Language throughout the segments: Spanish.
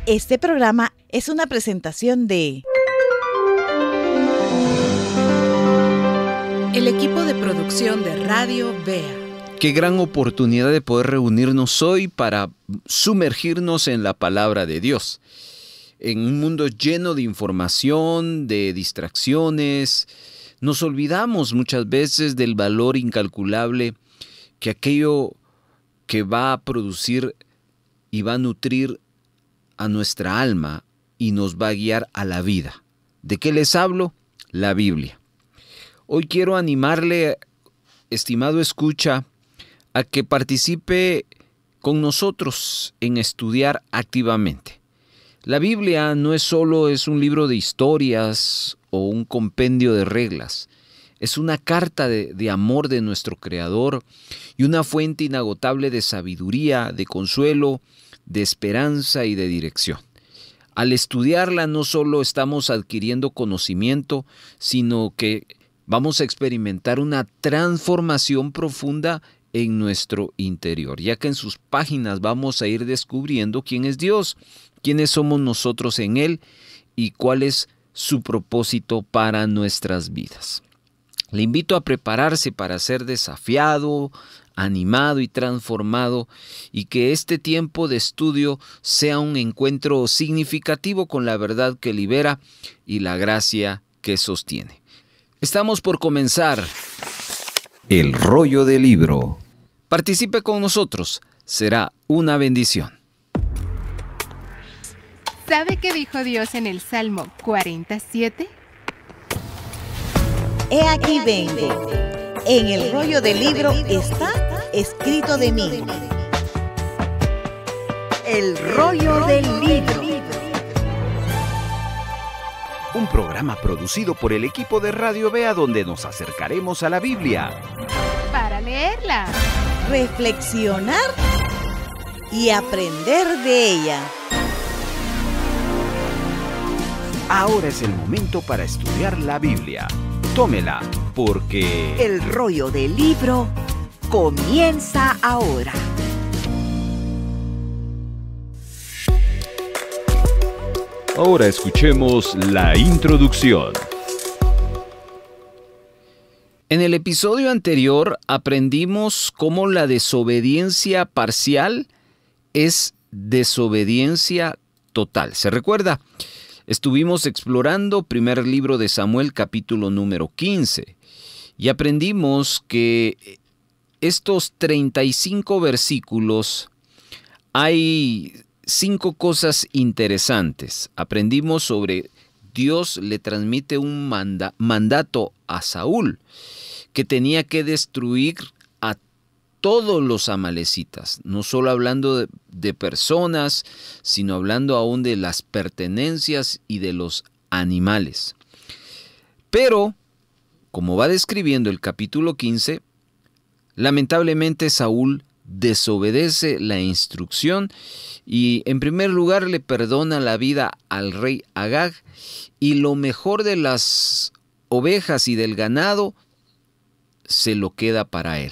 Este programa es una presentación de el equipo de producción de Radio Bea. Qué gran oportunidad de poder reunirnos hoy para sumergirnos en la palabra de Dios. En un mundo lleno de información, de distracciones, nos olvidamos muchas veces del valor incalculable que aquello que va a producir y va a nutrir a nuestra alma y nos va a guiar a la vida. ¿De qué les hablo? La Biblia. Hoy quiero animarle, estimado escucha, a que participe con nosotros en estudiar activamente. La Biblia no es solo un libro de historias o un compendio de reglas. Es una carta de amor de nuestro Creador y una fuente inagotable de sabiduría, de consuelo, de esperanza y de dirección. Al estudiarla no solo estamos adquiriendo conocimiento, sino que vamos a experimentar una transformación profunda en nuestro interior, ya que en sus páginas vamos a ir descubriendo quién es Dios, quiénes somos nosotros en Él y cuál es su propósito para nuestras vidas. Le invito a prepararse para ser desafiado, animado y transformado, y que este tiempo de estudio sea un encuentro significativo con la verdad que libera y la gracia que sostiene. Estamos por comenzar el rollo del libro. Participe con nosotros, será una bendición. ¿Sabe qué dijo Dios en el Salmo 47? He aquí vengo. En el rollo del libro está escrito de mí. El rollo del libro. Un programa producido por el equipo de Radio Bea, donde nos acercaremos a la Biblia Para leerla, reflexionar y aprender de ella. Ahora es el momento para estudiar la Biblia. Tómela, porque el rollo del libro comienza ahora. ahora escuchemos la introducción. En el episodio anterior aprendimos cómo la desobediencia parcial es desobediencia total. ¿Se recuerda? Estuvimos explorando primer libro de Samuel, capítulo número 15, y aprendimos que estos 35 versículos hay 5 cosas interesantes. Aprendimos sobre Dios le transmite un mandato a Saúl, que tenía que destruir a todos los amalecitas, no solo hablando de personas, sino hablando aún de las pertenencias y de los animales. Pero, como va describiendo el capítulo 15, lamentablemente Saúl desobedece la instrucción y en primer lugar le perdona la vida al rey Agag, y lo mejor de las ovejas y del ganado se lo queda para él.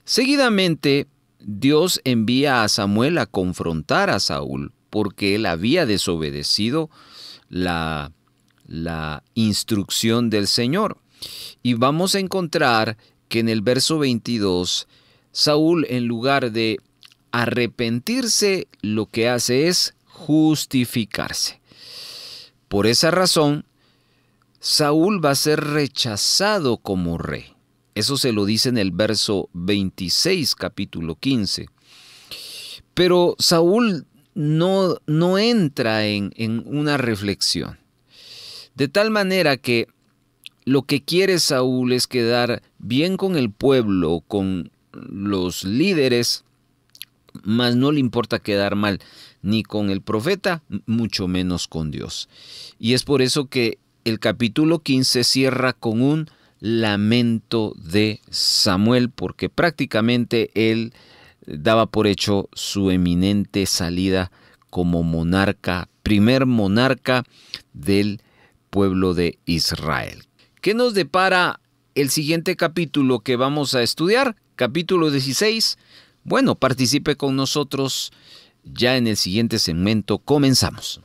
Seguidamente, Dios envía a Samuel a confrontar a Saúl porque él había desobedecido la instrucción del Señor. Y vamos a encontrar que en el verso 22, Saúl, en lugar de arrepentirse, lo que hace es justificarse. Por esa razón, Saúl va a ser rechazado como rey. Eso se lo dice en el verso 26, capítulo 15. Pero Saúl no entra en una reflexión. De tal manera que lo que quiere Saúl es quedar bien con el pueblo, con los líderes, mas no le importa quedar mal ni con el profeta, mucho menos con Dios. Y es por eso que el capítulo 15 cierra con un lamento de Samuel, porque prácticamente él daba por hecho su eminente salida como monarca, primer monarca del pueblo de Israel. ¿Qué nos depara el siguiente capítulo que vamos a estudiar? Capítulo 16. Bueno, participe con nosotros Ya en el siguiente segmento comenzamos.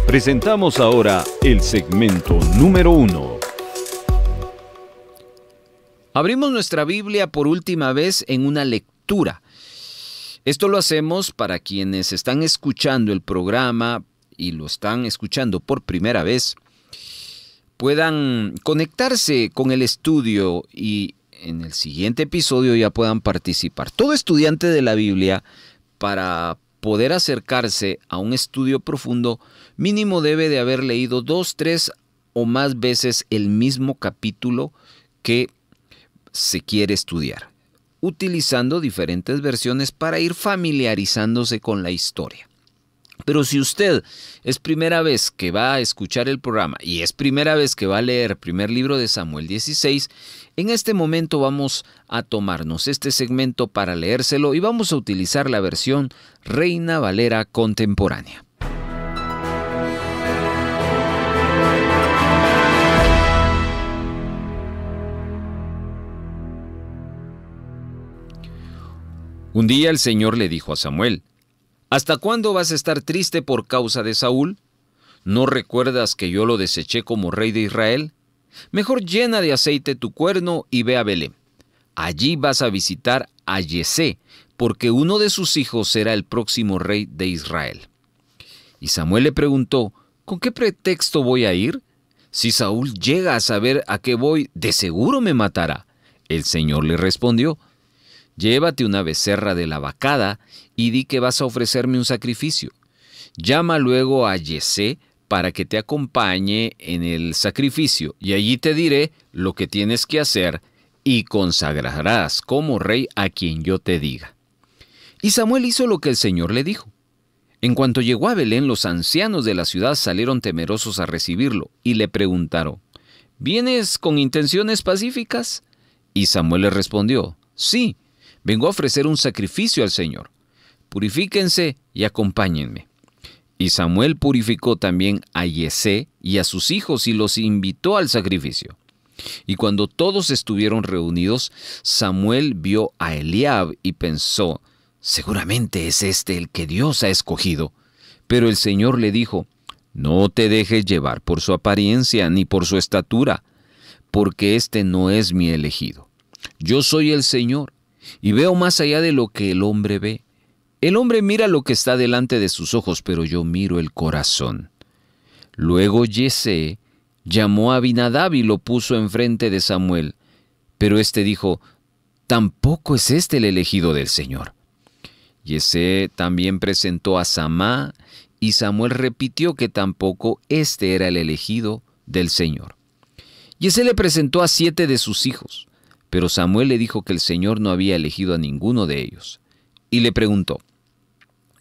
Presentamos ahora el segmento número 1. Abrimos nuestra Biblia por última vez en una lectura. Esto lo hacemos para quienes están escuchando el programa y lo están escuchando por primera vez, puedan conectarse con el estudio y en el siguiente episodio ya puedan participar. Todo estudiante de la Biblia, para poder acercarse a un estudio profundo, mínimo debe de haber leído 2, 3 o más veces el mismo capítulo que se quiere estudiar, utilizando diferentes versiones para ir familiarizándose con la historia. Pero si usted es primera vez que va a escuchar el programa y es primera vez que va a leer el primer libro de Samuel 16, en este momento vamos a tomarnos este segmento para leérselo y vamos a utilizar la versión Reina Valera contemporánea. Un día el Señor le dijo a Samuel: ¿Hasta cuándo vas a estar triste por causa de Saúl? ¿No recuerdas que yo lo deseché como rey de Israel? Mejor llena de aceite tu cuerno y ve a Belén. Allí vas a visitar a Yesé, porque uno de sus hijos será el próximo rey de Israel. Y Samuel le preguntó: ¿con qué pretexto voy a ir? Si Saúl llega a saber a qué voy, de seguro me matará. El Señor le respondió: llévate una becerra de la vacada y di que vas a ofrecerme un sacrificio. Llama luego a Yesé para que te acompañe en el sacrificio, y allí te diré lo que tienes que hacer, y consagrarás como rey a quien yo te diga. Y Samuel hizo lo que el Señor le dijo. En cuanto llegó a Belén, los ancianos de la ciudad salieron temerosos a recibirlo, y le preguntaron: ¿vienes con intenciones pacíficas? Y Samuel le respondió: sí, vengo a ofrecer un sacrificio al Señor. Purifíquense y acompáñenme. Y Samuel purificó también a Yesé y a sus hijos y los invitó al sacrificio. Y cuando todos estuvieron reunidos, Samuel vio a Eliab y pensó: seguramente es este el que Dios ha escogido. Pero el Señor le dijo: no te dejes llevar por su apariencia ni por su estatura, porque este no es mi elegido. Yo soy el Señor, y veo más allá de lo que el hombre ve. El hombre mira lo que está delante de sus ojos, pero yo miro el corazón. Luego Yesé llamó a Abinadab y lo puso enfrente de Samuel. Pero éste dijo: tampoco es este el elegido del Señor. Yesé también presentó a Samá, y Samuel repitió que tampoco este era el elegido del Señor. Yesé le presentó a 7 de sus hijos, pero Samuel le dijo que el Señor no había elegido a ninguno de ellos. Y le preguntó: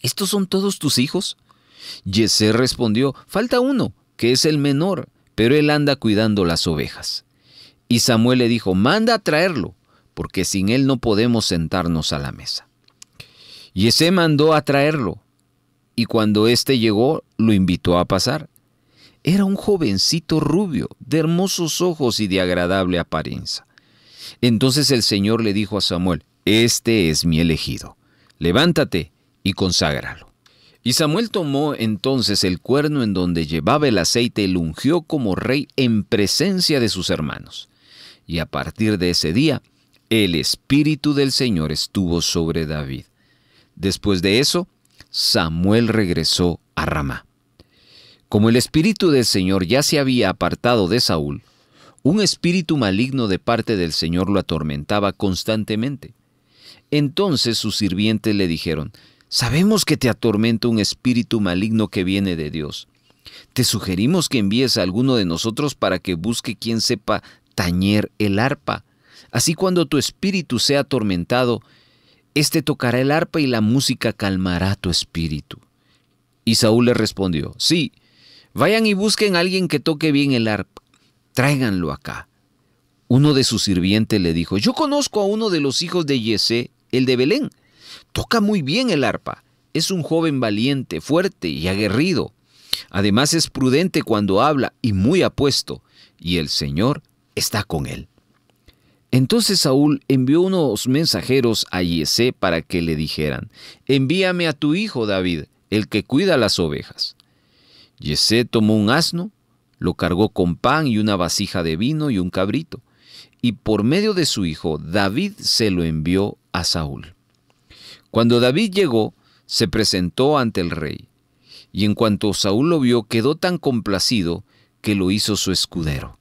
¿estos son todos tus hijos? Yesé respondió: falta uno, que es el menor, pero él anda cuidando las ovejas. Y Samuel le dijo: manda a traerlo, porque sin él no podemos sentarnos a la mesa. Yesé mandó a traerlo, y cuando éste llegó, lo invitó a pasar. Era un jovencito rubio, de hermosos ojos y de agradable apariencia. Entonces el Señor le dijo a Samuel: este es mi elegido, levántate y conságralo. Y Samuel tomó entonces el cuerno en donde llevaba el aceite y lo ungió como rey en presencia de sus hermanos. Y a partir de ese día, el Espíritu del Señor estuvo sobre David. Después de eso, Samuel regresó a Ramá. Como el Espíritu del Señor ya se había apartado de Saúl, un espíritu maligno de parte del Señor lo atormentaba constantemente. Entonces sus sirvientes le dijeron: sabemos que te atormenta un espíritu maligno que viene de Dios. Te sugerimos que envíes a alguno de nosotros para que busque quien sepa tañer el arpa. Así cuando tu espíritu sea atormentado, éste tocará el arpa y la música calmará tu espíritu. Y Saúl le respondió: sí, vayan y busquen a alguien que toque bien el arpa. Tráiganlo acá. Uno de sus sirvientes le dijo: yo conozco a uno de los hijos de Yesé, el de Belén. Toca muy bien el arpa. Es un joven valiente, fuerte y aguerrido. Además es prudente cuando habla y muy apuesto, y el Señor está con él. Entonces Saúl envió unos mensajeros a Yesé para que le dijeran: envíame a tu hijo David, el que cuida las ovejas. Yesé tomó un asno, lo cargó con pan y una vasija de vino y un cabrito, y por medio de su hijo David se lo envió a Saúl. Cuando David llegó, se presentó ante el rey, y en cuanto Saúl lo vio, quedó tan complacido que lo hizo su escudero.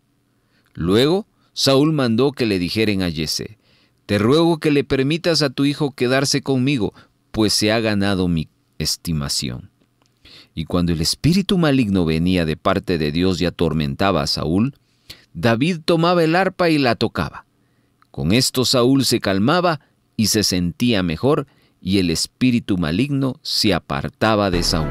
Luego Saúl mandó que le dijeren a Yesé: te ruego que le permitas a tu hijo quedarse conmigo, pues se ha ganado mi estimación. Y cuando el espíritu maligno venía de parte de Dios y atormentaba a Saúl, David tomaba el arpa y la tocaba. Con esto Saúl se calmaba y se sentía mejor, y el espíritu maligno se apartaba de Saúl.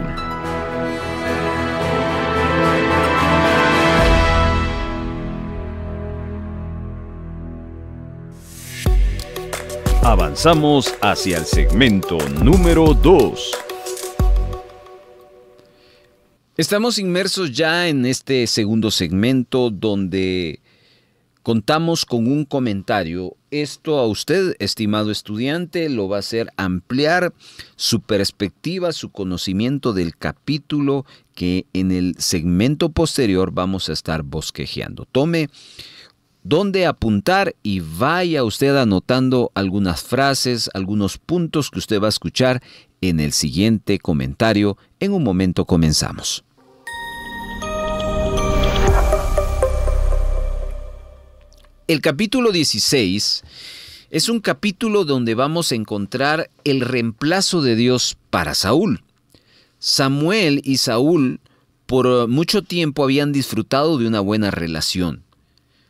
Avanzamos hacia el segmento número 2. Estamos inmersos ya en este segundo segmento donde contamos con un comentario. Esto a usted, estimado estudiante, lo va a hacer ampliar su perspectiva, su conocimiento del capítulo que en el segmento posterior vamos a estar bosquejeando. Tome dónde apuntar y vaya usted anotando algunas frases, algunos puntos que usted va a escuchar en el siguiente comentario. En un momento comenzamos. El capítulo 16 es un capítulo donde vamos a encontrar el reemplazo de Dios para Saúl. Samuel y Saúl por mucho tiempo habían disfrutado de una buena relación.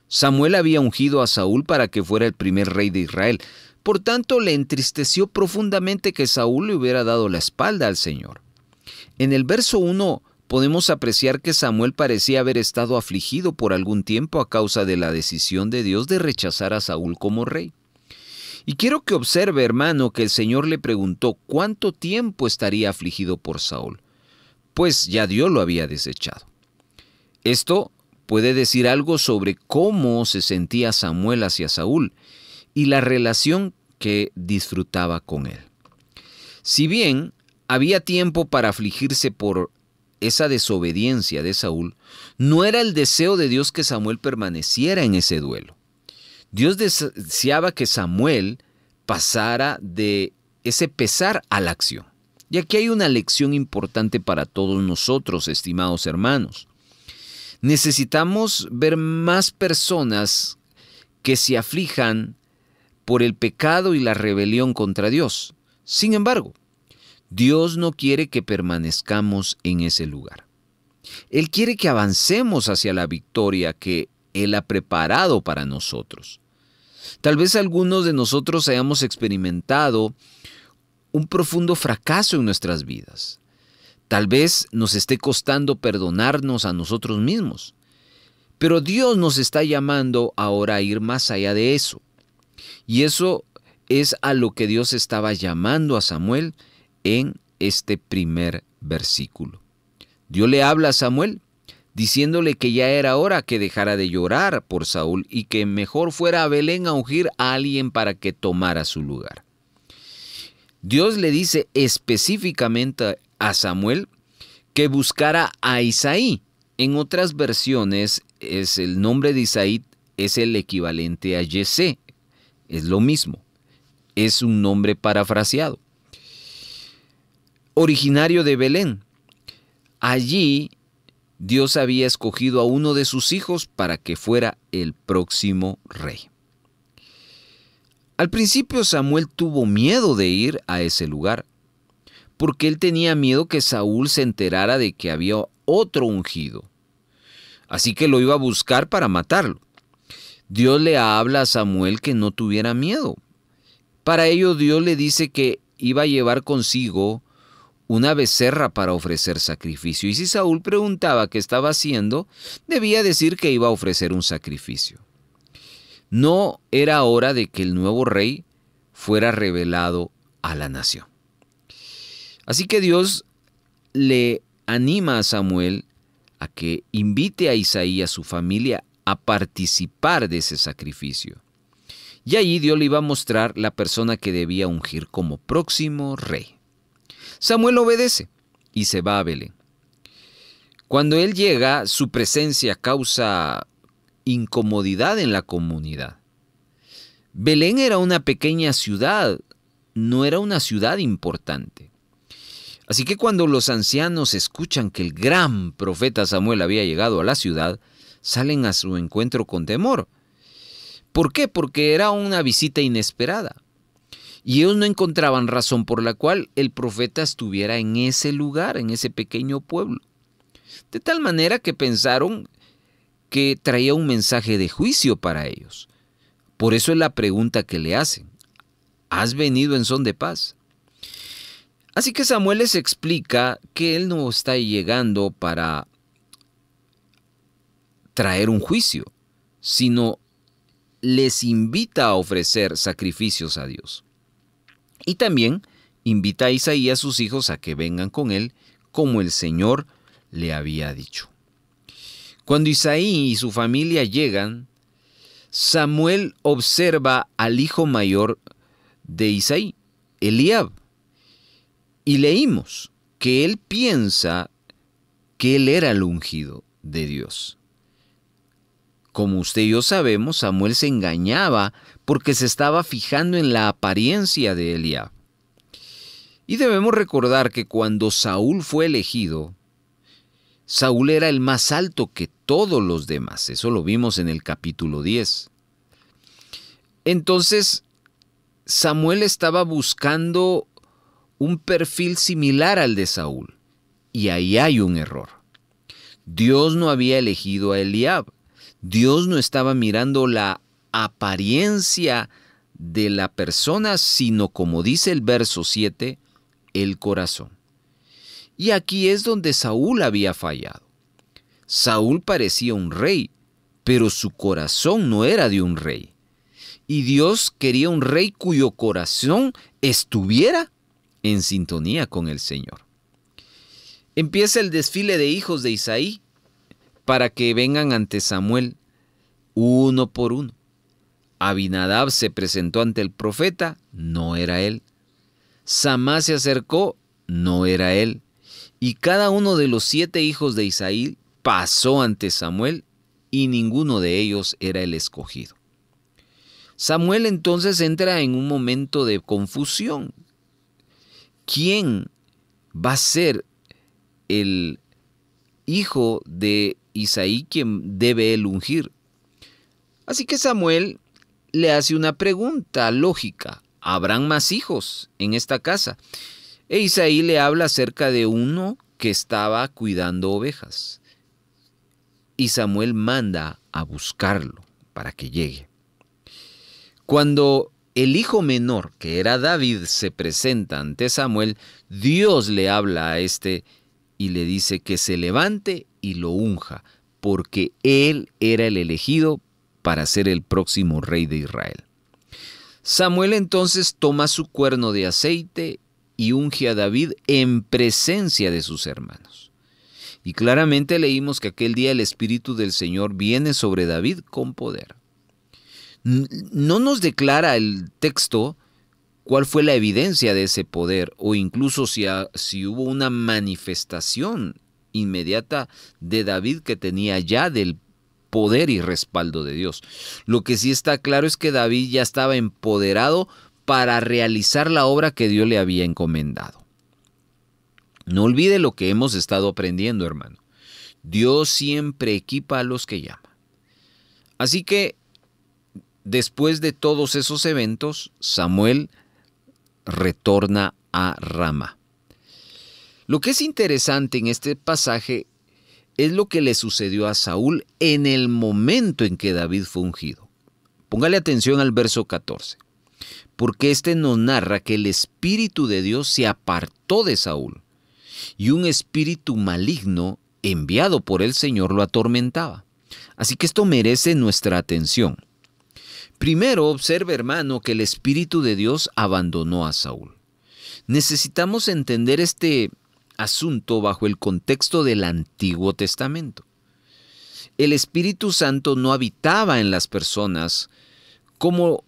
Samuel había ungido a Saúl para que fuera el primer rey de Israel. Por tanto, le entristeció profundamente que Saúl le hubiera dado la espalda al Señor. En el verso 1 podemos apreciar que Samuel parecía haber estado afligido por algún tiempo a causa de la decisión de Dios de rechazar a Saúl como rey. Y quiero que observe, hermano, que el Señor le preguntó cuánto tiempo estaría afligido por Saúl, pues ya Dios lo había desechado. Esto puede decir algo sobre cómo se sentía Samuel hacia Saúl y la relación que disfrutaba con él. Si bien había tiempo para afligirse por esa desobediencia de Saúl, no era el deseo de Dios que Samuel permaneciera en ese duelo. Dios deseaba que Samuel pasara de ese pesar a la acción. Y aquí hay una lección importante para todos nosotros, estimados hermanos. Necesitamos ver más personas que se aflijan por el pecado y la rebelión contra Dios. Sin embargo, Dios no quiere que permanezcamos en ese lugar. Él quiere que avancemos hacia la victoria que Él ha preparado para nosotros. Tal vez algunos de nosotros hayamos experimentado un profundo fracaso en nuestras vidas. Tal vez nos esté costando perdonarnos a nosotros mismos. Pero Dios nos está llamando ahora a ir más allá de eso. Y eso es a lo que Dios estaba llamando a Samuel en este primer versículo. Dios le habla a Samuel diciéndole que ya era hora que dejara de llorar por Saúl y que mejor fuera a Belén a ungir a alguien para que tomara su lugar. Dios le dice específicamente a Samuel que buscara a Isaí. En otras versiones el nombre de Isaí es el equivalente a Yesé. Es lo mismo. Es un nombre parafraseado. Originario de Belén. Allí Dios había escogido a uno de sus hijos para que fuera el próximo rey. Al principio Samuel tuvo miedo de ir a ese lugar, porque él tenía miedo que Saúl se enterara de que había otro ungido. Así que lo iba a buscar para matarlo. Dios le habla a Samuel que no tuviera miedo. Para ello Dios le dice que iba a llevar consigo una becerra para ofrecer sacrificio. Y si Saúl preguntaba qué estaba haciendo, debía decir que iba a ofrecer un sacrificio. No era hora de que el nuevo rey fuera revelado a la nación. Así que Dios le anima a Samuel a que invite a Isaí y a su familia a participar de ese sacrificio. Y allí Dios le iba a mostrar la persona que debía ungir como próximo rey. Samuel obedece y se va a Belén. Cuando él llega, su presencia causa incomodidad en la comunidad. Belén era una pequeña ciudad, no era una ciudad importante. Así que cuando los ancianos escuchan que el gran profeta Samuel había llegado a la ciudad, salen a su encuentro con temor. ¿Por qué? Porque era una visita inesperada. Y ellos no encontraban razón por la cual el profeta estuviera en ese lugar, en ese pequeño pueblo. De tal manera que pensaron que traía un mensaje de juicio para ellos. Por eso es la pregunta que le hacen. ¿Has venido en son de paz? Así que Samuel les explica que él no está llegando para traer un juicio, sino les invita a ofrecer sacrificios a Dios. Y también invita a Isaí y a sus hijos a que vengan con él, como el Señor le había dicho. Cuando Isaí y su familia llegan, Samuel observa al hijo mayor de Isaí, Eliab, y leímos que él piensa que él era el ungido de Dios. Como usted y yo sabemos, Samuel se engañaba porque se estaba fijando en la apariencia de Eliab. Y debemos recordar que cuando Saúl fue elegido, Saúl era el más alto que todos los demás. Eso lo vimos en el capítulo 10. Entonces, Samuel estaba buscando un perfil similar al de Saúl. Y ahí hay un error. Dios no había elegido a Eliab. Dios no estaba mirando la apariencia de la persona, sino, como dice el verso 7, el corazón. Y aquí es donde Saúl había fallado. Saúl parecía un rey, pero su corazón no era de un rey. Y Dios quería un rey cuyo corazón estuviera en sintonía con el Señor. Empieza el desfile de hijos de Isaí para que vengan ante Samuel uno por uno. Abinadab se presentó ante el profeta, no era él. Samá se acercó, no era él. Y cada uno de los 7 hijos de Isaí pasó ante Samuel y ninguno de ellos era el escogido. Samuel entonces entra en un momento de confusión. ¿Quién va a ser el hijo de Isaí quien debe él ungir? Así que Samuel le hace una pregunta lógica. ¿Habrán más hijos en esta casa? E Isaí le habla acerca de uno que estaba cuidando ovejas. Y Samuel manda a buscarlo para que llegue. Cuando el hijo menor, que era David, se presenta ante Samuel, Dios le habla a este y le dice que se levante y lo unja, porque él era el elegido para ser el próximo rey de Israel. Samuel entonces toma su cuerno de aceite y unge a David en presencia de sus hermanos. Y claramente leímos que aquel día el Espíritu del Señor viene sobre David con poder. No nos declara el texto cuál fue la evidencia de ese poder o incluso si hubo una manifestación inmediata de David que tenía ya del poder y respaldo de Dios. Lo que sí está claro es que David ya estaba empoderado para realizar la obra que Dios le había encomendado. No olvide lo que hemos estado aprendiendo, hermano. Dios siempre equipa a los que llama. Así que, después de todos esos eventos, Samuel retorna a Ramá. Lo que es interesante en este pasaje es lo que le sucedió a Saúl en el momento en que David fue ungido. Póngale atención al verso 14, porque este nos narra que el Espíritu de Dios se apartó de Saúl y un espíritu maligno enviado por el Señor lo atormentaba. Así que esto merece nuestra atención. Primero, observe, hermano, que el Espíritu de Dios abandonó a Saúl. Necesitamos entender este asunto bajo el contexto del Antiguo Testamento. El Espíritu Santo no habitaba en las personas como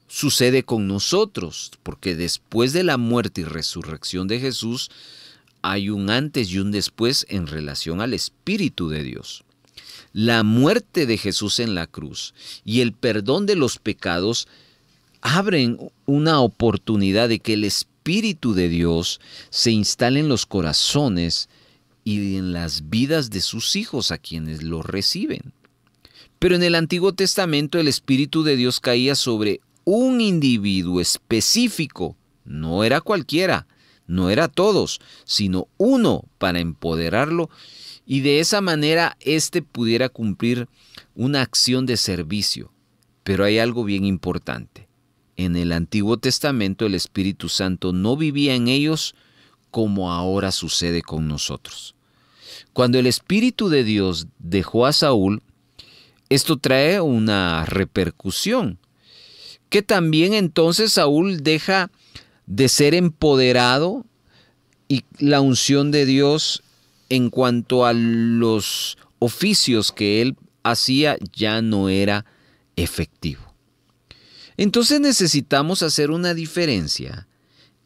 sucede con nosotros, porque después de la muerte y resurrección de Jesús, hay un antes y un después en relación al Espíritu de Dios. La muerte de Jesús en la cruz y el perdón de los pecados abren una oportunidad de que el Espíritu de Dios se instale en los corazones y en las vidas de sus hijos a quienes lo reciben. Pero en el Antiguo Testamento el Espíritu de Dios caía sobre un individuo específico, no era cualquiera, no era todos, sino uno para empoderarlo y de esa manera éste pudiera cumplir una acción de servicio. Pero hay algo bien importante. En el Antiguo Testamento el Espíritu Santo no vivía en ellos como ahora sucede con nosotros. Cuando el Espíritu de Dios dejó a Saúl, esto trae una repercusión, que también entonces Saúl deja de ser empoderado y la unción de Dios en cuanto a los oficios que él hacía ya no era efectivo. Entonces necesitamos hacer una diferencia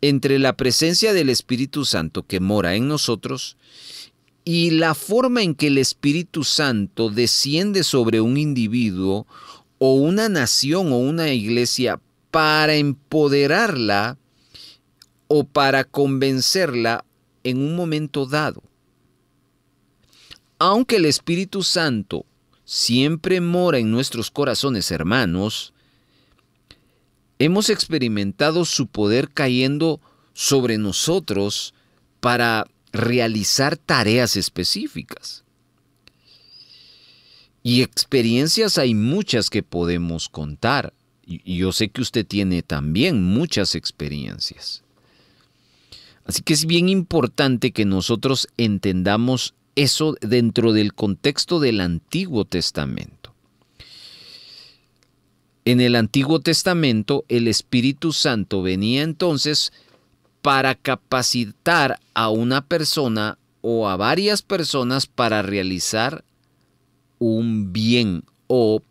entre la presencia del Espíritu Santo que mora en nosotros y la forma en que el Espíritu Santo desciende sobre un individuo o una nación o una iglesia para empoderarla o para convencerla en un momento dado. Aunque el Espíritu Santo siempre mora en nuestros corazones, hermanos, hemos experimentado su poder cayendo sobre nosotros para realizar tareas específicas. Y experiencias hay muchas que podemos contar. Y yo sé que usted tiene también muchas experiencias. Así que es bien importante que nosotros entendamos eso dentro del contexto del Antiguo Testamento. En el Antiguo Testamento, el Espíritu Santo venía entonces para capacitar a una persona o a varias personas para realizar un bien o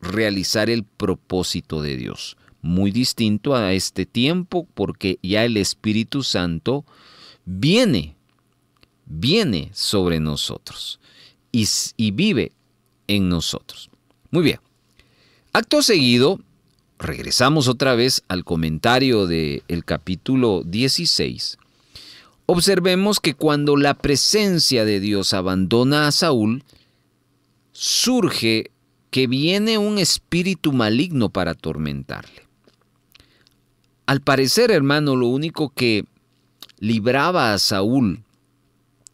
realizar el propósito de Dios. Muy distinto a este tiempo porque ya el Espíritu Santo viene sobre nosotros y vive en nosotros. Muy bien. Acto seguido, regresamos otra vez al comentario del capítulo 16. Observemos que cuando la presencia de Dios abandona a Saúl, surge que viene un espíritu maligno para atormentarle. Al parecer, hermano, lo único que libraba a Saúl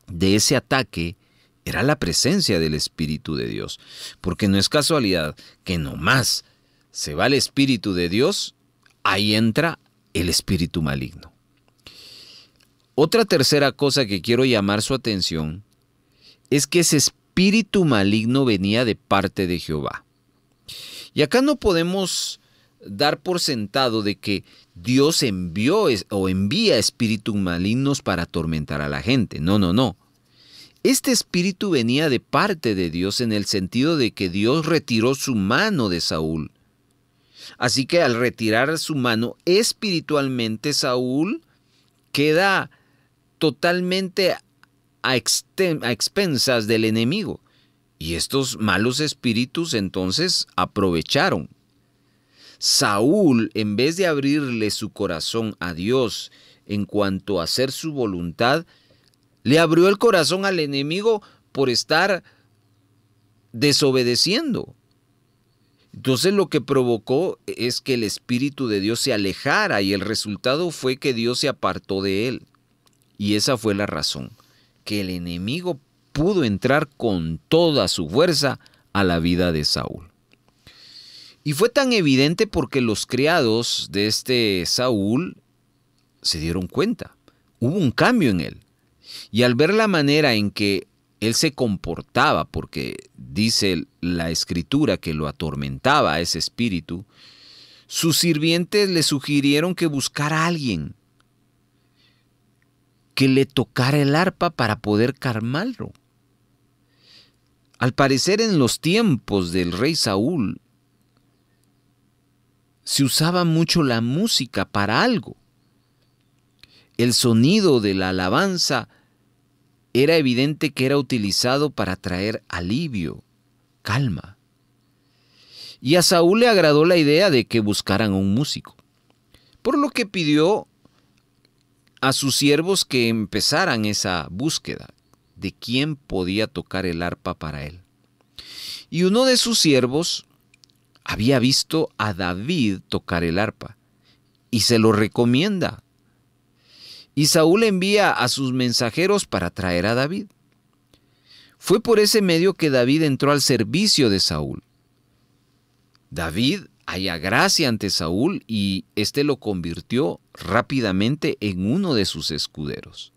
de ese ataque era la presencia del Espíritu de Dios, porque no es casualidad que nomás se va el Espíritu de Dios, ahí entra el espíritu maligno. Otra tercera cosa que quiero llamar su atención es que ese espíritu maligno venía de parte de Jehová. Y acá no podemos dar por sentado de que Dios envió o envía espíritus malignos para atormentar a la gente. No. Este espíritu venía de parte de Dios en el sentido de que Dios retiró su mano de Saúl. Así que al retirar su mano espiritualmente, Saúl queda totalmente a expensas del enemigo. Y estos malos espíritus entonces aprovecharon. Saúl, en vez de abrirle su corazón a Dios en cuanto a hacer su voluntad, le abrió el corazón al enemigo por estar desobedeciendo. Entonces lo que provocó es que el Espíritu de Dios se alejara y el resultado fue que Dios se apartó de él. Y esa fue la razón, que el enemigo pudo entrar con toda su fuerza a la vida de Saúl. Y fue tan evidente porque los criados de este Saúl se dieron cuenta. Hubo un cambio en él. Y al ver la manera en que él se comportaba, porque dice la Escritura que lo atormentaba a ese espíritu, sus sirvientes le sugirieron que buscara a alguien que le tocara el arpa para poder calmarlo. Al parecer en los tiempos del rey Saúl, se usaba mucho la música para algo. El sonido de la alabanza era evidente que era utilizado para traer alivio, calma. Y a Saúl le agradó la idea de que buscaran a un músico, por lo que pidió a sus siervos que empezaran esa búsqueda de quién podía tocar el arpa para él. Y uno de sus siervos había visto a David tocar el arpa y se lo recomienda. Y Saúl envía a sus mensajeros para traer a David. Fue por ese medio que David entró al servicio de Saúl. David halla gracia ante Saúl y éste lo convirtió rápidamente en uno de sus escuderos.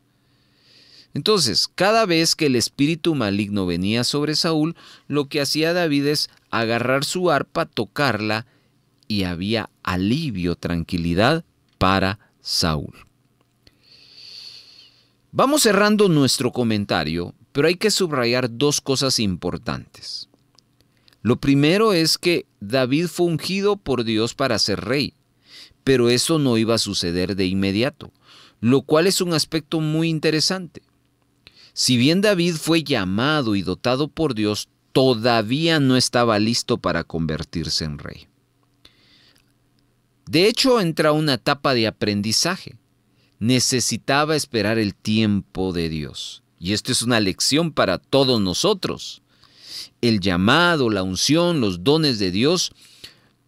Entonces, cada vez que el espíritu maligno venía sobre Saúl, lo que hacía David es agarrar su arpa, tocarla, y había alivio, tranquilidad para Saúl. Vamos cerrando nuestro comentario, pero hay que subrayar dos cosas importantes. Lo primero es que David fue ungido por Dios para ser rey, pero eso no iba a suceder de inmediato, lo cual es un aspecto muy interesante. Si bien David fue llamado y dotado por Dios, todavía no estaba listo para convertirse en rey. De hecho, entra una etapa de aprendizaje. Necesitaba esperar el tiempo de Dios. Y esto es una lección para todos nosotros. El llamado, la unción, los dones de Dios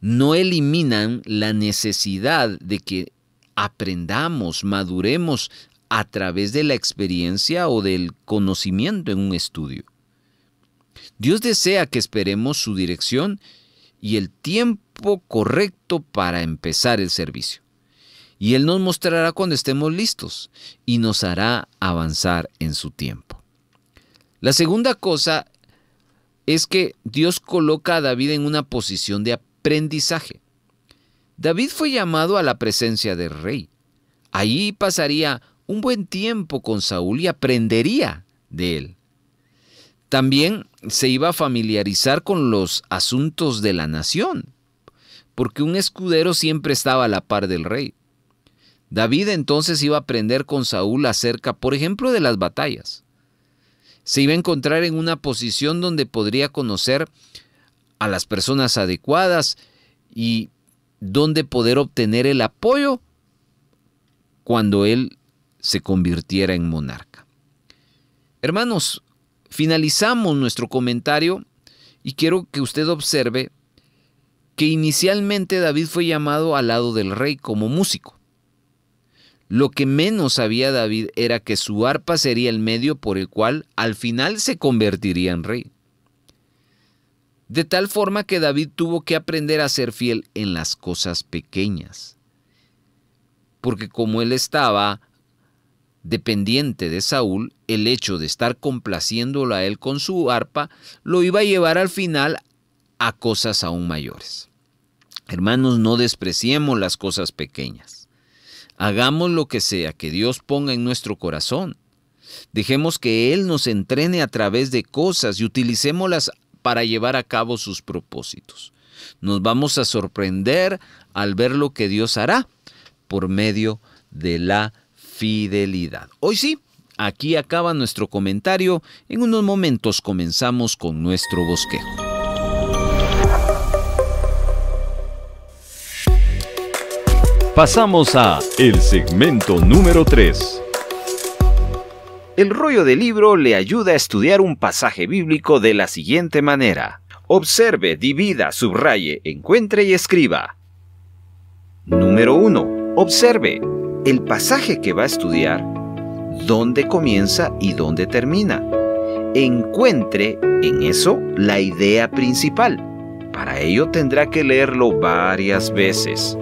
no eliminan la necesidad de que aprendamos, maduremos a través de la experiencia o del conocimiento en un estudio. Dios desea que esperemos su dirección y el tiempo correcto para empezar el servicio. Y Él nos mostrará cuando estemos listos y nos hará avanzar en su tiempo. La segunda cosa es que Dios coloca a David en una posición de aprendizaje. David fue llamado a la presencia del rey. Allí pasaría un buen tiempo con Saúl y aprendería de él. También se iba a familiarizar con los asuntos de la nación, porque un escudero siempre estaba a la par del rey. David entonces iba a aprender con Saúl acerca, por ejemplo, de las batallas. Se iba a encontrar en una posición donde podría conocer a las personas adecuadas y donde poder obtener el apoyo cuando él se convirtiera en monarca. Hermanos, finalizamos nuestro comentario y quiero que usted observe que inicialmente David fue llamado al lado del rey como músico. Lo que menos sabía David era que su arpa sería el medio por el cual al final se convertiría en rey. De tal forma que David tuvo que aprender a ser fiel en las cosas pequeñas. Porque como él estaba dependiente de Saúl, el hecho de estar complaciéndolo a él con su arpa lo iba a llevar al final a cosas aún mayores. Hermanos, no despreciemos las cosas pequeñas. Hagamos lo que sea que Dios ponga en nuestro corazón. Dejemos que Él nos entrene a través de cosas y utilicémoslas para llevar a cabo sus propósitos. Nos vamos a sorprender al ver lo que Dios hará por medio de la fidelidad. Hoy sí, aquí acaba nuestro comentario. En unos momentos comenzamos con nuestro bosquejo. Pasamos a el segmento número 3. El rollo del libro le ayuda a estudiar un pasaje bíblico de la siguiente manera. Observe, divida, subraye, encuentre y escriba. Número 1. Observe el pasaje que va a estudiar, dónde comienza y dónde termina. Encuentre en eso la idea principal. Para ello tendrá que leerlo varias veces.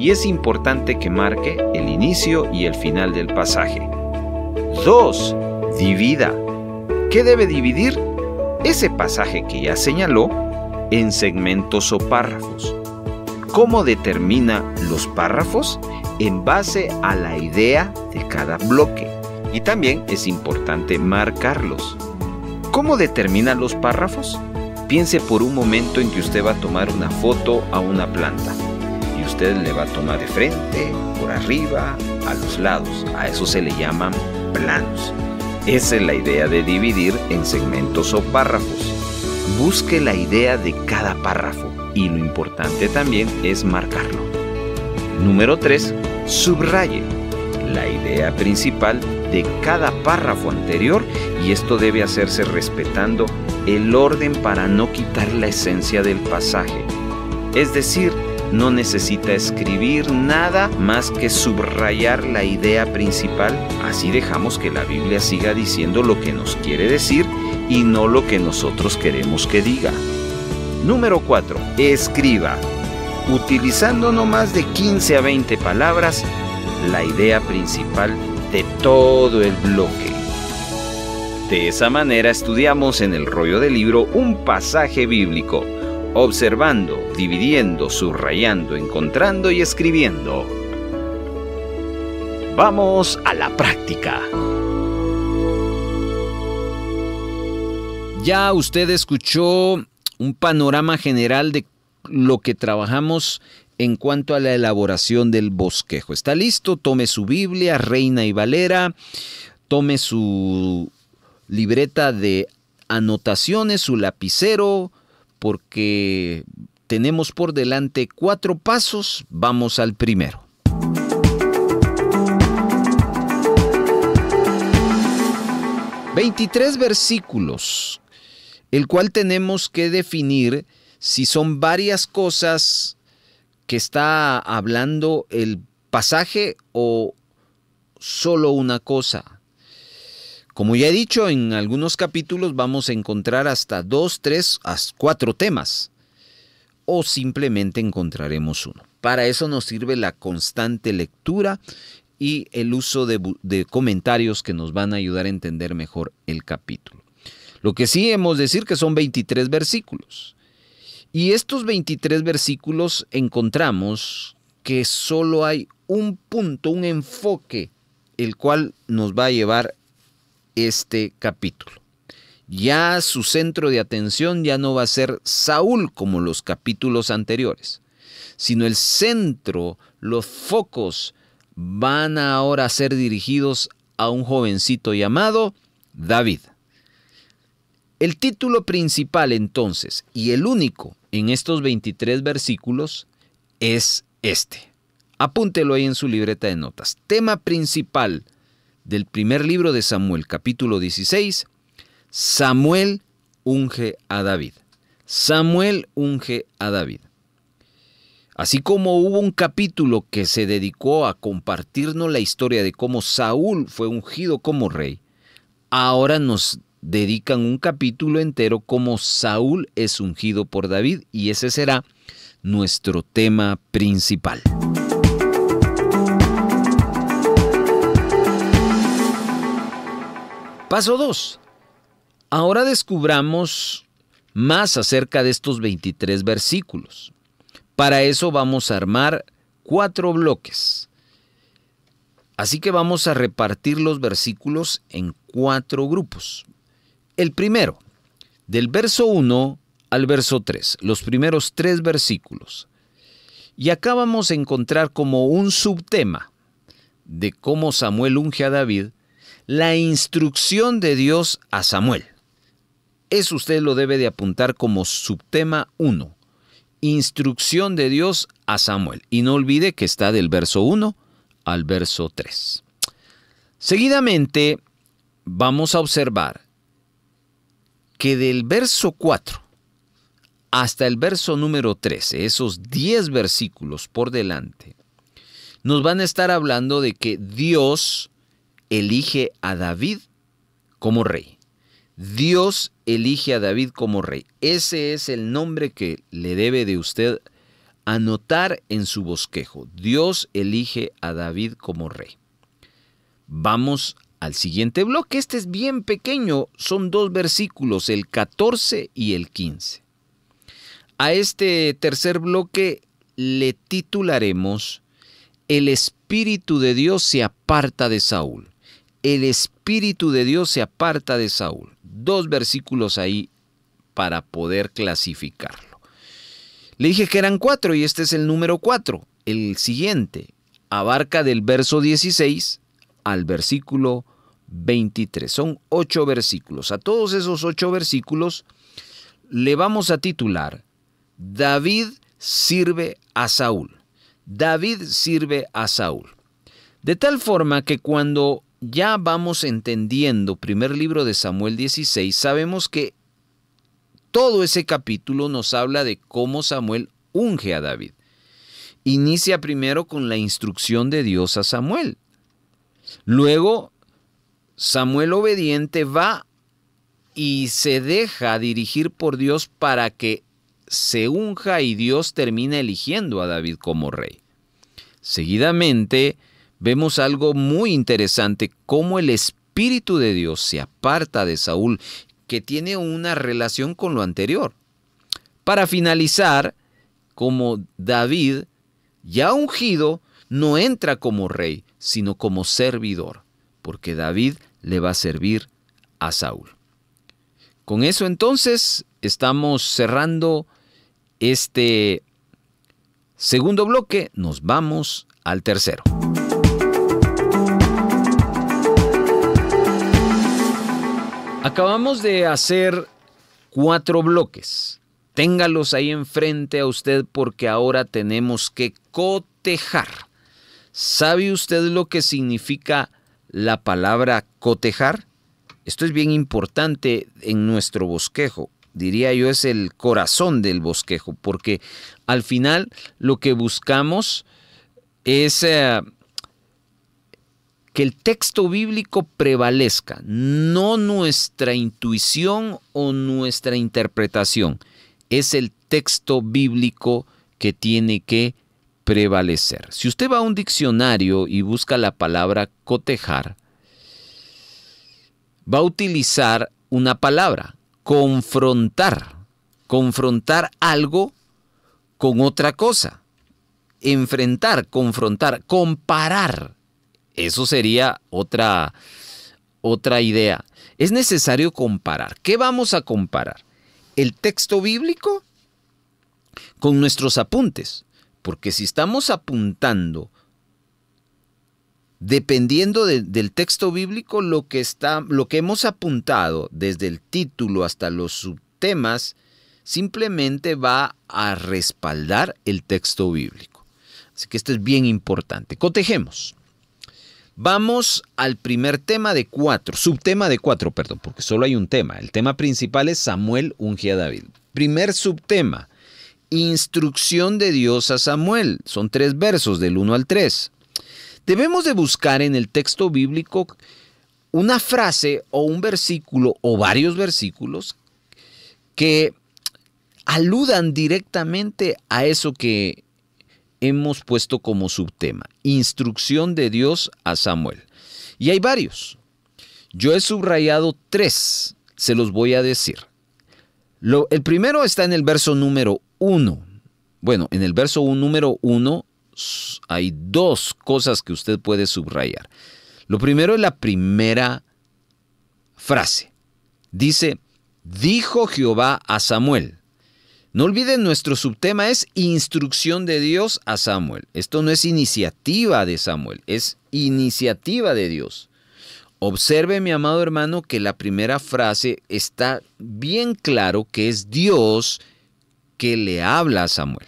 Y es importante que marque el inicio y el final del pasaje. 2. Divida. ¿Qué debe dividir? Ese pasaje que ya señaló en segmentos o párrafos. ¿Cómo determina los párrafos? En base a la idea de cada bloque. Y también es importante marcarlos. ¿Cómo determina los párrafos? Piense por un momento en que usted va a tomar una foto a una planta. y usted le va a tomar de frente, por arriba, a los lados. A eso se le llaman planos. Esa es la idea de dividir en segmentos o párrafos. Busque la idea de cada párrafo y lo importante también es marcarlo. Número 3. Subraye la idea principal de cada párrafo anterior y esto debe hacerse respetando el orden para no quitar la esencia del pasaje. Es decir, no necesita escribir nada más que subrayar la idea principal. Así dejamos que la Biblia siga diciendo lo que nos quiere decir y no lo que nosotros queremos que diga. Número 4. Escriba, utilizando no más de 15 a 20 palabras, la idea principal de todo el bloque. De esa manera estudiamos en el rollo del libro un pasaje bíblico, observando, dividiendo, subrayando, encontrando y escribiendo. Vamos a la práctica. Ya usted escuchó un panorama general de lo que trabajamos en cuanto a la elaboración del bosquejo. ¿Está listo? Tome su Biblia, Reina y Valera, tome su libreta de anotaciones, su lapicero, porque tenemos por delante 4 pasos. Vamos al primero. ...23 versículos... el cual tenemos que definir si son varias cosas que está hablando el pasaje o solo una cosa. Como ya he dicho, en algunos capítulos vamos a encontrar hasta 2, 3, 4 temas. O simplemente encontraremos uno. Para eso nos sirve la constante lectura y el uso de comentarios que nos van a ayudar a entender mejor el capítulo. Lo que sí hemos de decir que son 23 versículos. Y estos 23 versículos encontramos que solo hay un punto, un enfoque, el cual nos va a llevar este capítulo. Ya su centro de atención ya no va a ser Saúl como los capítulos anteriores, sino el centro, los focos van ahora a ser dirigidos a un jovencito llamado David. El título principal entonces, y el único en estos 23 versículos, es este. Apúntelo ahí en su libreta de notas. Tema principal del primer libro de Samuel, capítulo 16, Samuel unge a David. Samuel unge a David. Así como hubo un capítulo que se dedicó a compartirnos la historia de cómo Saúl fue ungido como rey, ahora nos dedican un capítulo entero como Saúl es ungido por David y ese será nuestro tema principal. Paso 2. Ahora descubramos más acerca de estos 23 versículos. Para eso vamos a armar 4 bloques. Así que vamos a repartir los versículos en 4 grupos. El primero, del verso 1 al verso 3, los primeros 3 versículos. Y acá vamos a encontrar como un subtema de cómo Samuel unge a David, la instrucción de Dios a Samuel. Eso usted lo debe de apuntar como subtema 1, instrucción de Dios a Samuel. Y no olvide que está del verso 1 al verso 3. Seguidamente vamos a observar que del verso 4 hasta el verso número 13, esos 10 versículos por delante, nos van a estar hablando de que Dios elige a David como rey. Dios elige a David como rey. Ese es el nombre que le debe de usted anotar en su bosquejo. Dios elige a David como rey. Vamos al siguiente bloque. Este es bien pequeño. Son 2 versículos, el 14 y el 15. A este tercer bloque le titularemos El Espíritu de Dios se aparta de Saúl. El Espíritu de Dios se aparta de Saúl. 2 versículos ahí para poder clasificarlo. Le dije que eran 4 y este es el número 4. el siguiente. Abarca del verso 16 al versículo 23. Son 8 versículos. A todos esos 8 versículos le vamos a titular David sirve a Saúl. David sirve a Saúl. De tal forma que cuando ya vamos entendiendo primer libro de Samuel 16, sabemos que todo ese capítulo nos habla de cómo Samuel unge a David. Inicia primero con la instrucción de Dios a Samuel. Luego, Samuel obediente va y se deja dirigir por Dios para que se unja y Dios termina eligiendo a David como rey. Seguidamente, vemos algo muy interesante, cómo el Espíritu de Dios se aparta de Saúl, que tiene una relación con lo anterior. Para finalizar, como David, ya ungido, no entra como rey, sino como servidor, porque David le va a servir a Saúl. Con eso entonces estamos cerrando este segundo bloque, nos vamos al tercero. Acabamos de hacer 4 bloques. Téngalos ahí enfrente a usted porque ahora tenemos que cotejar. ¿Sabe usted lo que significa la palabra cotejar? Esto es bien importante en nuestro bosquejo. Diría yo es el corazón del bosquejo, porque al final lo que buscamos es que el texto bíblico prevalezca, no nuestra intuición o nuestra interpretación. Es el texto bíblico que tiene que prevalecer. Si usted va a un diccionario y busca la palabra cotejar, va a utilizar una palabra, confrontar. Confrontar algo con otra cosa. Enfrentar, confrontar, comparar. Eso sería otra idea. Es necesario comparar. ¿Qué vamos a comparar? El texto bíblico con nuestros apuntes. Porque si estamos apuntando, dependiendo del texto bíblico, lo que hemos apuntado desde el título hasta los subtemas, simplemente va a respaldar el texto bíblico. Así que esto es bien importante. Cotejemos. Vamos al primer tema de 4, subtema de 4, perdón, porque solo hay un tema. El tema principal es Samuel unge a David. Primer subtema, instrucción de Dios a Samuel. Son 3 versos del 1 al 3. Debemos de buscar en el texto bíblico una frase o un versículo o varios versículos que aludan directamente a eso que hemos puesto como subtema, instrucción de Dios a Samuel. Y hay varios. Yo he subrayado 3, se los voy a decir. El primero está en el verso número 1. Bueno, en el verso número 1 hay 2 cosas que usted puede subrayar. Lo primero es la primera frase. Dice, dijo Jehová a Samuel. No olviden, nuestro subtema es instrucción de Dios a Samuel. Esto no es iniciativa de Samuel, es iniciativa de Dios. Observe, mi amado hermano, que la primera frase está bien claro que es Dios que le habla a Samuel.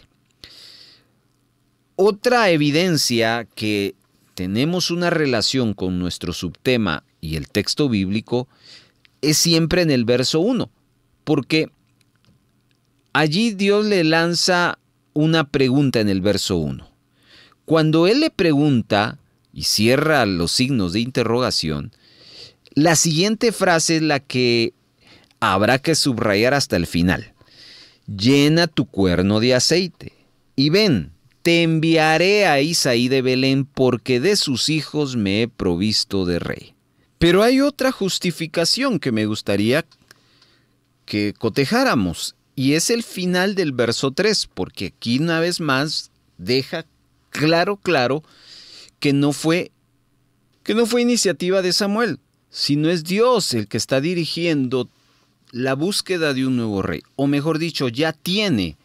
Otra evidencia que tenemos una relación con nuestro subtema y el texto bíblico es siempre en el verso 1, porque allí Dios le lanza una pregunta en el verso 1. Cuando Él le pregunta y cierra los signos de interrogación, la siguiente frase es la que habrá que subrayar hasta el final. Llena tu cuerno de aceite y ven, te enviaré a Isaí de Belén porque de sus hijos me he provisto de rey. Pero hay otra justificación que me gustaría que cotejáramos. Y es el final del verso 3, porque aquí una vez más deja claro que no fue iniciativa de Samuel, sino es Dios el que está dirigiendo la búsqueda de un nuevo rey. O mejor dicho, ya tiene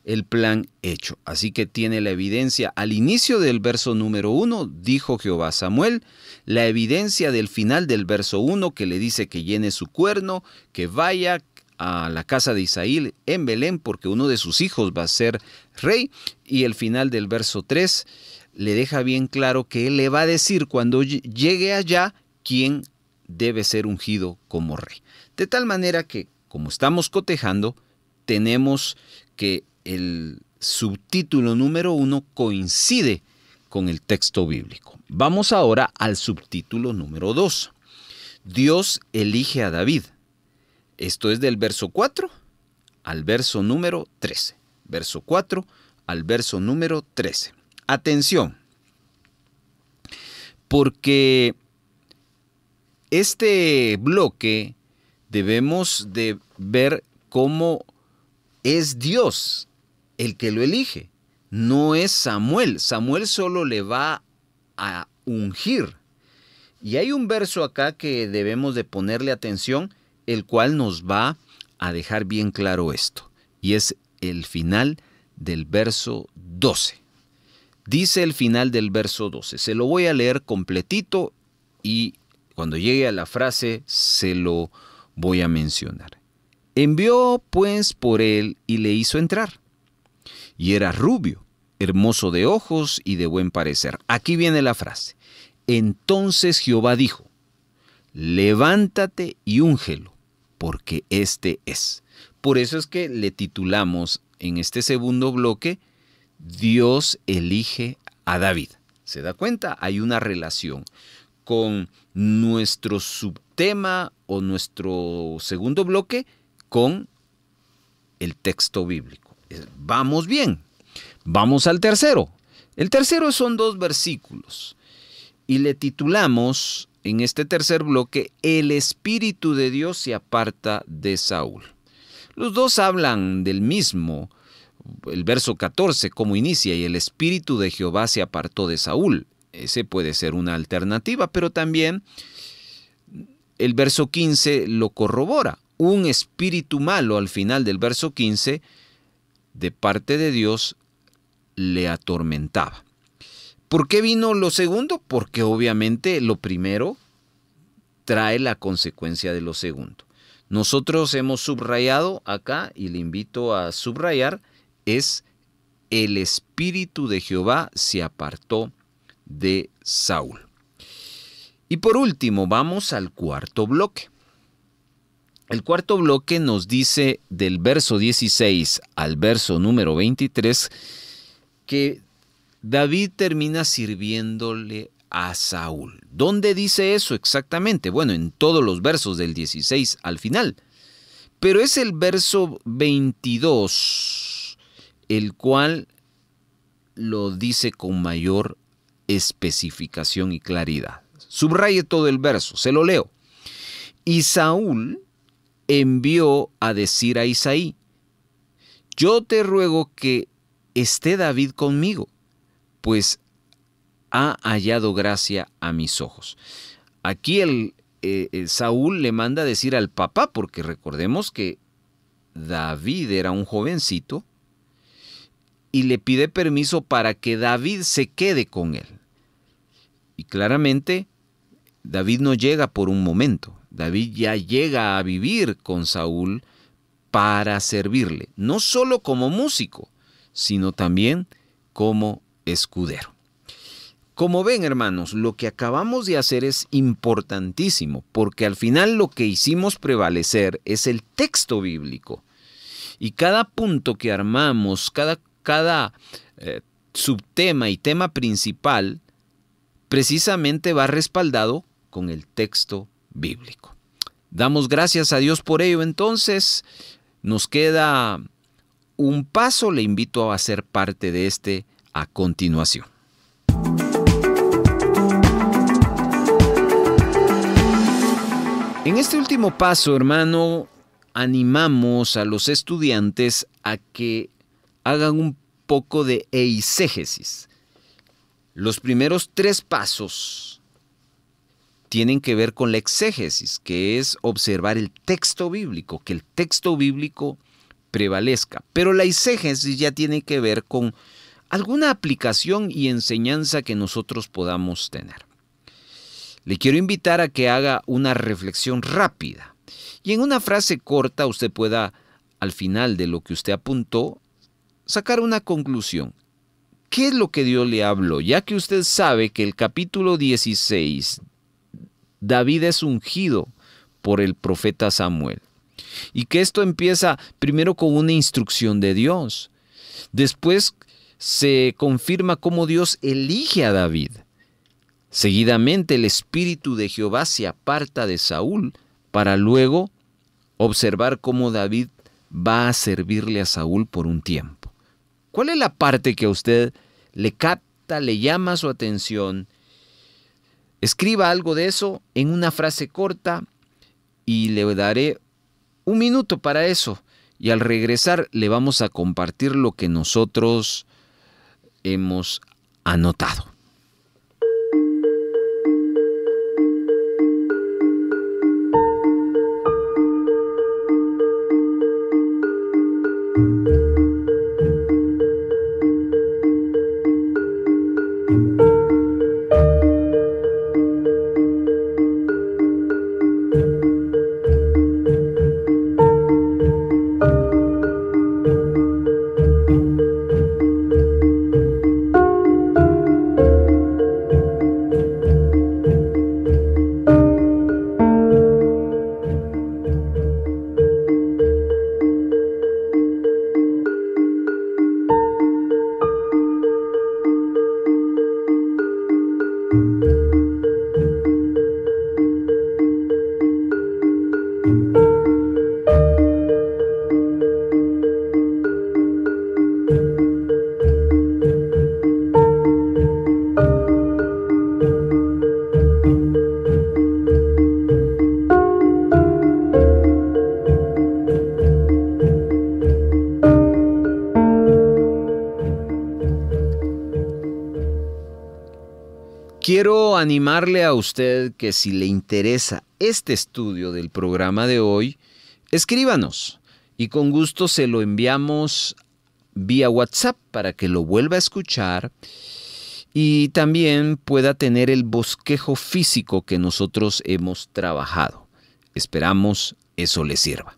el plan hecho. Así que tiene la evidencia al inicio del verso número 1, dijo Jehová a Samuel, la evidencia del final del verso 1 que le dice que llene su cuerno, que vaya a la casa de Isaí en Belén porque uno de sus hijos va a ser rey, y el final del verso 3 le deja bien claro que él le va a decir cuando llegue allá quién debe ser ungido como rey. De tal manera que, como estamos cotejando, tenemos que el subtítulo número 1 coincide con el texto bíblico. Vamos ahora al subtítulo número 2. Dios elige a David. Esto es del verso 4 al verso número 13. Verso 4 al verso número 13. Atención, porque este bloque debemos de ver cómo es Dios el que lo elige, no es Samuel. Samuel solo le va a ungir. Y hay un verso acá que debemos de ponerle atención, el cual nos va a dejar bien claro esto. Y es el final del verso 12. Dice el final del verso 12. Se lo voy a leer completito y cuando llegue a la frase se lo voy a mencionar. Envió pues por él y le hizo entrar. Y era rubio, hermoso de ojos y de buen parecer. Aquí viene la frase. Entonces Jehová dijo, levántate y úngelo, porque este es. Por eso es que le titulamos en este segundo bloque, Dios elige a David. ¿Se da cuenta? Hay una relación con nuestro subtema o nuestro segundo bloque con el texto bíblico. Vamos bien. Vamos al tercero. El tercero son 2 versículos y le titulamos en este tercer bloque, el Espíritu de Dios se aparta de Saúl. Los dos hablan del mismo. El verso 14, cómo inicia, y el Espíritu de Jehová se apartó de Saúl. Ese puede ser una alternativa, pero también el verso 15 lo corrobora. Un espíritu malo al final del verso 15 de parte de Dios le atormentaba. ¿Por qué vino lo segundo? Porque obviamente lo primero trae la consecuencia de lo segundo. Nosotros hemos subrayado acá, y le invito a subrayar, es el Espíritu de Jehová se apartó de Saúl. Y por último, vamos al cuarto bloque. El cuarto bloque nos dice del verso 16 al verso número 23 que David termina sirviéndole a Saúl. ¿Dónde dice eso exactamente? Bueno, en todos los versos del 16 al final. Pero es el verso 22 el cual lo dice con mayor especificación y claridad. Subraye todo el verso, se lo leo. Y Saúl envió a decir a Isaí, yo te ruego que esté David conmigo, pues ha hallado gracia a mis ojos. Aquí el Saúl le manda a decir al papá, porque recordemos que David era un jovencito, y le pide permiso para que David se quede con él. Y claramente David no llega por un momento. David ya llega a vivir con Saúl para servirle, no solo como músico, sino también como escudero. Como ven, hermanos, lo que acabamos de hacer es importantísimo, porque al final lo que hicimos prevalecer es el texto bíblico. Y cada punto que armamos, cada subtema y tema principal, precisamente va respaldado con el texto bíblico. Damos gracias a Dios por ello. Entonces, nos queda un paso. Le invito a hacer parte de este a continuación. En este último paso, hermano, animamos a los estudiantes a que hagan un poco de eisegesis. Los primeros 3 pasos tienen que ver con la exégesis, que es observar el texto bíblico, que el texto bíblico prevalezca. Pero la exégesis ya tiene que ver con alguna aplicación y enseñanza que nosotros podamos tener. Le quiero invitar a que haga una reflexión rápida y en una frase corta usted pueda, al final de lo que usted apuntó, sacar una conclusión. ¿Qué es lo que Dios le habló? Ya que usted sabe que el capítulo 16, David es ungido por el profeta Samuel. Y que esto empieza primero con una instrucción de Dios. Después se confirma cómo Dios elige a David. Seguidamente el espíritu de Jehová se aparta de Saúl para luego observar cómo David va a servirle a Saúl por un tiempo. ¿Cuál es la parte que a usted le capta, le llama su atención? Escriba algo de eso en una frase corta y le daré 1 minuto para eso. Y al regresar le vamos a compartir lo que nosotros hemos anotado. Quiero animarle a usted que si le interesa este estudio del programa de hoy, escríbanos y con gusto se lo enviamos vía WhatsApp para que lo vuelva a escuchar y también pueda tener el bosquejo físico que nosotros hemos trabajado. Esperamos eso le sirva.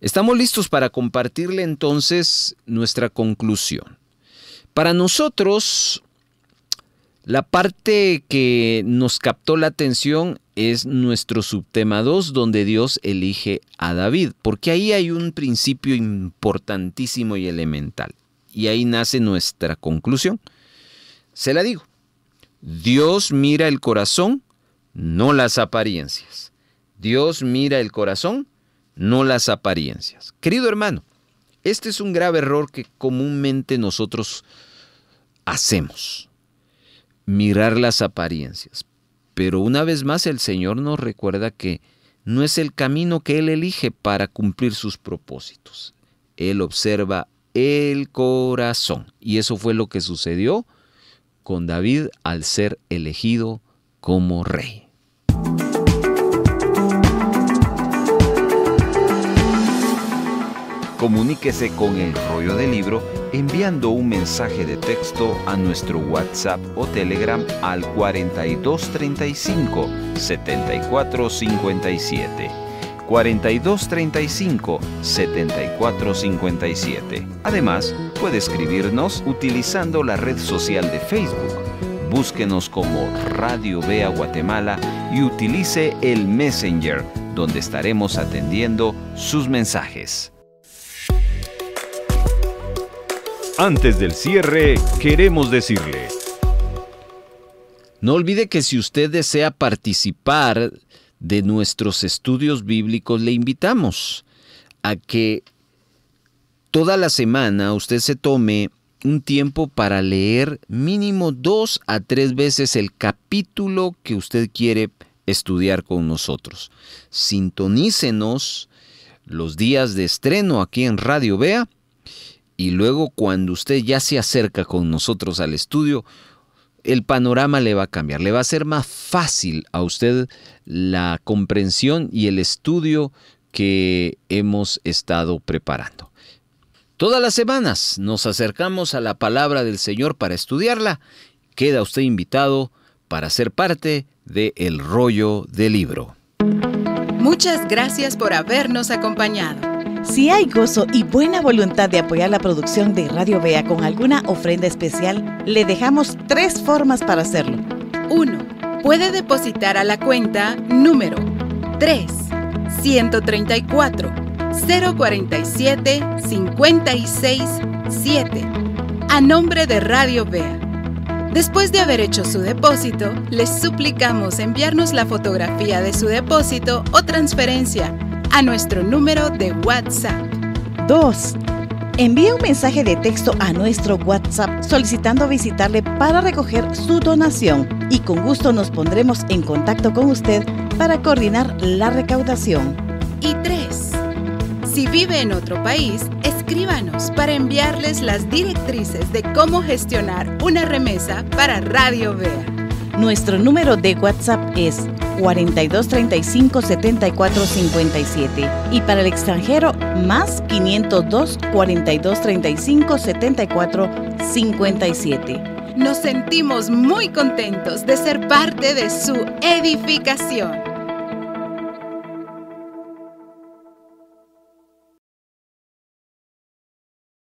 Estamos listos para compartirle entonces nuestra conclusión. Para nosotros, la parte que nos captó la atención es nuestro subtema 2, donde Dios elige a David, porque ahí hay un principio importantísimo y elemental. Y ahí nace nuestra conclusión. Se la digo. Dios mira el corazón, no las apariencias. Dios mira el corazón, no las apariencias. Querido hermano, este es un grave error que comúnmente nosotros hacemos. Mirar las apariencias. Pero una vez más el Señor nos recuerda que no es el camino que Él elige para cumplir sus propósitos. Él observa el corazón. Y eso fue lo que sucedió con David al ser elegido como rey. Comuníquese con El Rollo del Libro enviando un mensaje de texto a nuestro WhatsApp o Telegram al 4235 7457. 4235 7457. Además, puede escribirnos utilizando la red social de Facebook. Búsquenos como Radio Vea Guatemala y utilice el Messenger, donde estaremos atendiendo sus mensajes. Antes del cierre, queremos decirle: no olvide que si usted desea participar de nuestros estudios bíblicos, le invitamos a que toda la semana usted se tome un tiempo para leer mínimo 2 a 3 veces el capítulo que usted quiere estudiar con nosotros. Sintonícenos los días de estreno aquí en Radio Vea. Y luego cuando usted ya se acerca con nosotros al estudio, el panorama le va a cambiar. Le va a ser más fácil a usted la comprensión y el estudio que hemos estado preparando. Todas las semanas nos acercamos a la palabra del Señor para estudiarla. Queda usted invitado para ser parte de El Rollo del Libro. Muchas gracias por habernos acompañado. Si hay gozo y buena voluntad de apoyar la producción de Radio Vea con alguna ofrenda especial, le dejamos 3 formas para hacerlo. 1. Puede depositar a la cuenta número 3-134-047-56-7 a nombre de Radio Vea. Después de haber hecho su depósito, les suplicamos enviarnos la fotografía de su depósito o transferencia a nuestro número de WhatsApp. 2. Envíe un mensaje de texto a nuestro WhatsApp solicitando visitarle para recoger su donación y con gusto nos pondremos en contacto con usted para coordinar la recaudación. Y 3. Si vive en otro país, escríbanos para enviarles las directrices de cómo gestionar una remesa para Radio Vea. Nuestro número de WhatsApp es 4235 7457 y para el extranjero más 502 4235 7457. Nos sentimos muy contentos de ser parte de su edificación.